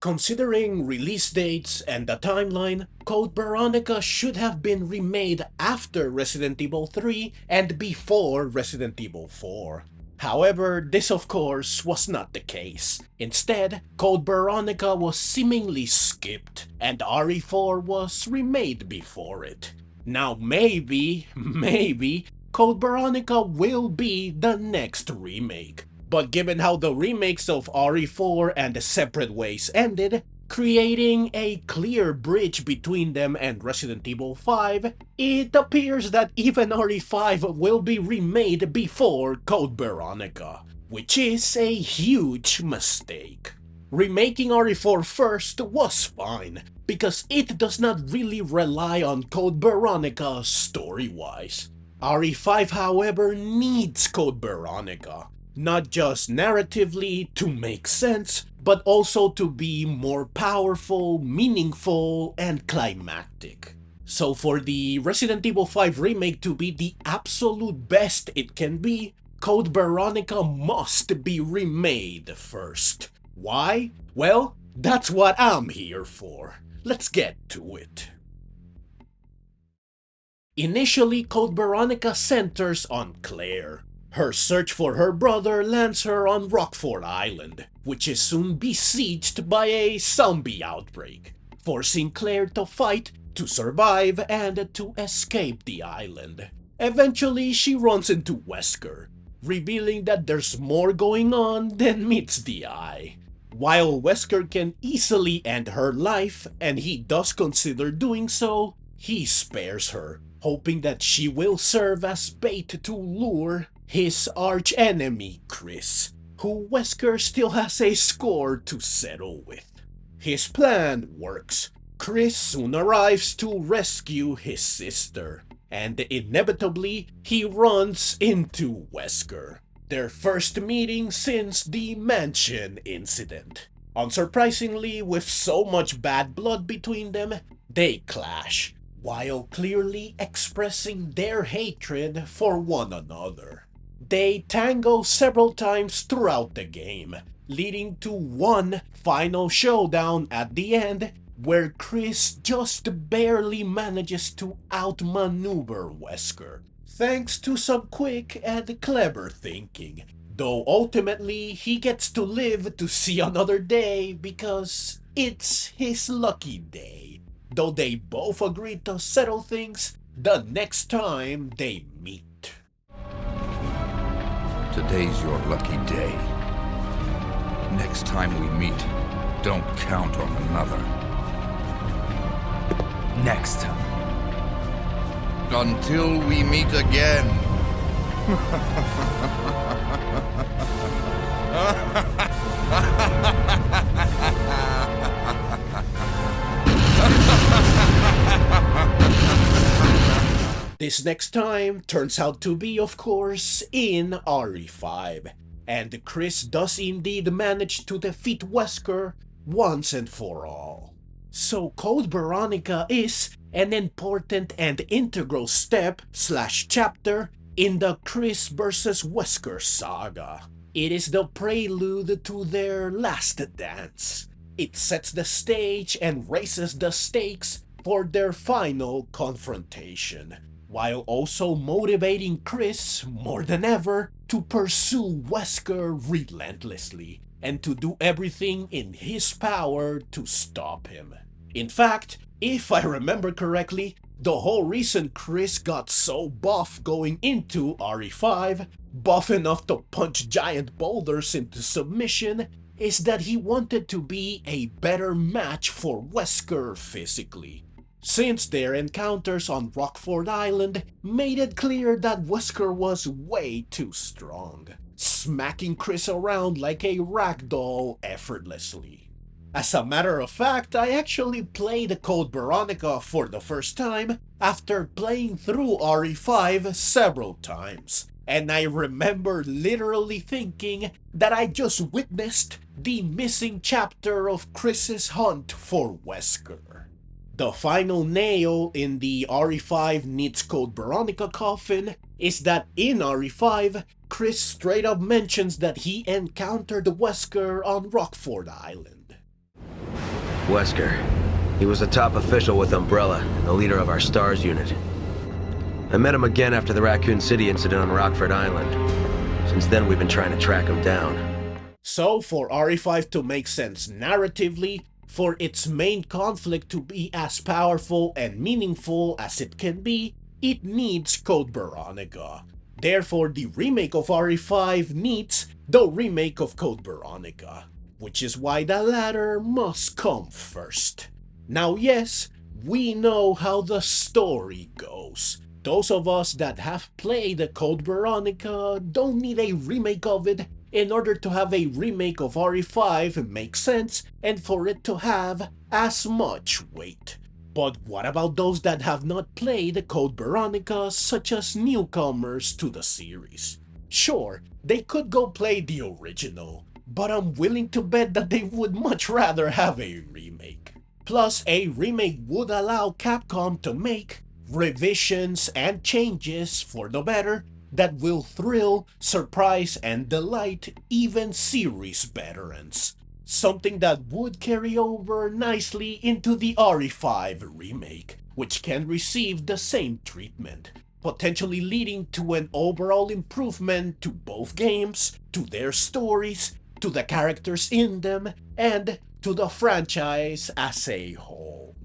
Considering release dates and the timeline, Code Veronica should have been remade after Resident Evil 3 and before Resident Evil 4. However, this of course was not the case. Instead, Code Veronica was seemingly skipped, and RE4 was remade before it. Now maybe, Code Veronica will be the next remake. But given how the remakes of RE4 and Separate Ways ended, creating a clear bridge between them and Resident Evil 5, it appears that even RE5 will be remade before Code Veronica, which is a huge mistake. Remaking RE4 first was fine, because it does not really rely on Code Veronica story-wise. RE5 however needs Code Veronica, not just narratively to make sense, but also to be more powerful, meaningful, and climactic. So for the Resident Evil 5 remake to be the absolute best it can be, Code Veronica must be remade first. Why? Well, that's what I'm here for. Let's get to it. Initially, Code Veronica centers on Claire. Her search for her brother lands her on Rockford Island, which is soon besieged by a zombie outbreak, forcing Claire to fight to survive and to escape the island. Eventually, she runs into Wesker, revealing that there's more going on than meets the eye. While Wesker can easily end her life, and he does consider doing so, he spares her, hoping that she will serve as bait to lure his arch-enemy, Chris, who Wesker still has a score to settle with. His plan works. Chris soon arrives to rescue his sister, and inevitably he runs into Wesker, their first meeting since the mansion incident. Unsurprisingly, with so much bad blood between them, they clash, while clearly expressing their hatred for one another. They tango several times throughout the game, leading to one final showdown at the end where Chris just barely manages to outmaneuver Wesker, thanks to some quick and clever thinking, though ultimately he gets to live to see another day because it's his lucky day, though they both agree to settle things the next time they meet. Today's your lucky day. Next time we meet, don't count on another. Next. Until we meet again. This next time turns out to be, of course, in RE5, and Chris does indeed manage to defeat Wesker once and for all. So Code Veronica is an important and integral step/chapter in the Chris vs. Wesker saga. It is the prelude to their last dance. It sets the stage and raises the stakes for their final confrontation, while also motivating Chris more than ever to pursue Wesker relentlessly and to do everything in his power to stop him. In fact, if I remember correctly, the whole reason Chris got so buff going into RE5, buff enough to punch giant boulders into submission, is that he wanted to be a better match for Wesker physically, since their encounters on Rockford Island made it clear that Wesker was way too strong, smacking Chris around like a ragdoll effortlessly. As a matter of fact, I actually played Code Veronica for the first time after playing through RE5 several times, and I remember literally thinking that I just witnessed the missing chapter of Chris's hunt for Wesker. The final nail in the RE5 needs Code Veronica coffin is that in RE5, Chris straight up mentions that he encountered Wesker on Rockford Island. Wesker. He was a top official with Umbrella and the leader of our STARS unit. I met him again after the Raccoon City incident on Rockford Island. Since then, we've been trying to track him down. So, for RE5 to make sense narratively, for its main conflict to be as powerful and meaningful as it can be, it needs Code Veronica. Therefore, the remake of RE5 needs the remake of Code Veronica, which is why the latter must come first. Now yes, we know how the story goes. Those of us that have played Code Veronica don't need a remake of it in order to have a remake of RE5 make sense and for it to have as much weight. But what about those that have not played Code Veronica, such as newcomers to the series? Sure, they could go play the original, but I'm willing to bet that they would much rather have a remake. Plus, a remake would allow Capcom to make revisions and changes for the better that will thrill, surprise, and delight even series veterans. Something that would carry over nicely into the RE5 remake, which can receive the same treatment, potentially leading to an overall improvement to both games, to their stories, to the characters in them, and to the franchise as a whole.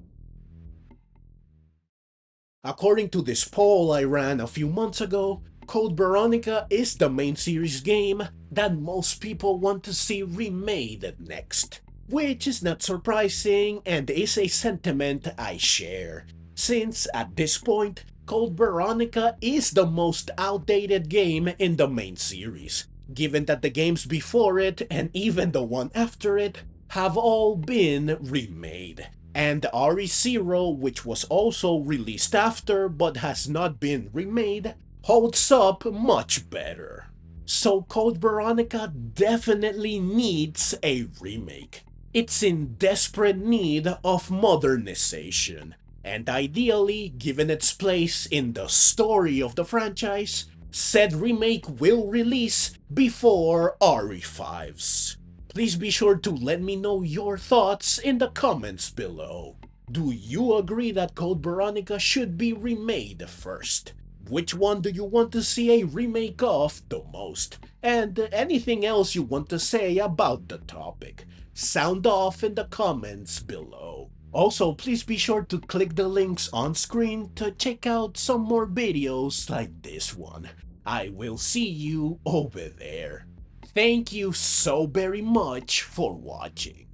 According to this poll I ran a few months ago, Code Veronica is the main series game that most people want to see remade next. Which is not surprising and is a sentiment I share, since at this point, Code Veronica is the most outdated game in the main series, given that the games before it and even the one after it have all been remade. And RE0, which was also released after but has not been remade, holds up much better. So Code Veronica definitely needs a remake. It's in desperate need of modernization, and ideally, given its place in the story of the franchise, said remake will release before RE5's. Please be sure to let me know your thoughts in the comments below. Do you agree that Code Veronica should be remade first? Which one do you want to see a remake of the most? And anything else you want to say about the topic? Sound off in the comments below. Also, please be sure to click the links on screen to check out some more videos like this one. I will see you over there. Thank you so very much for watching.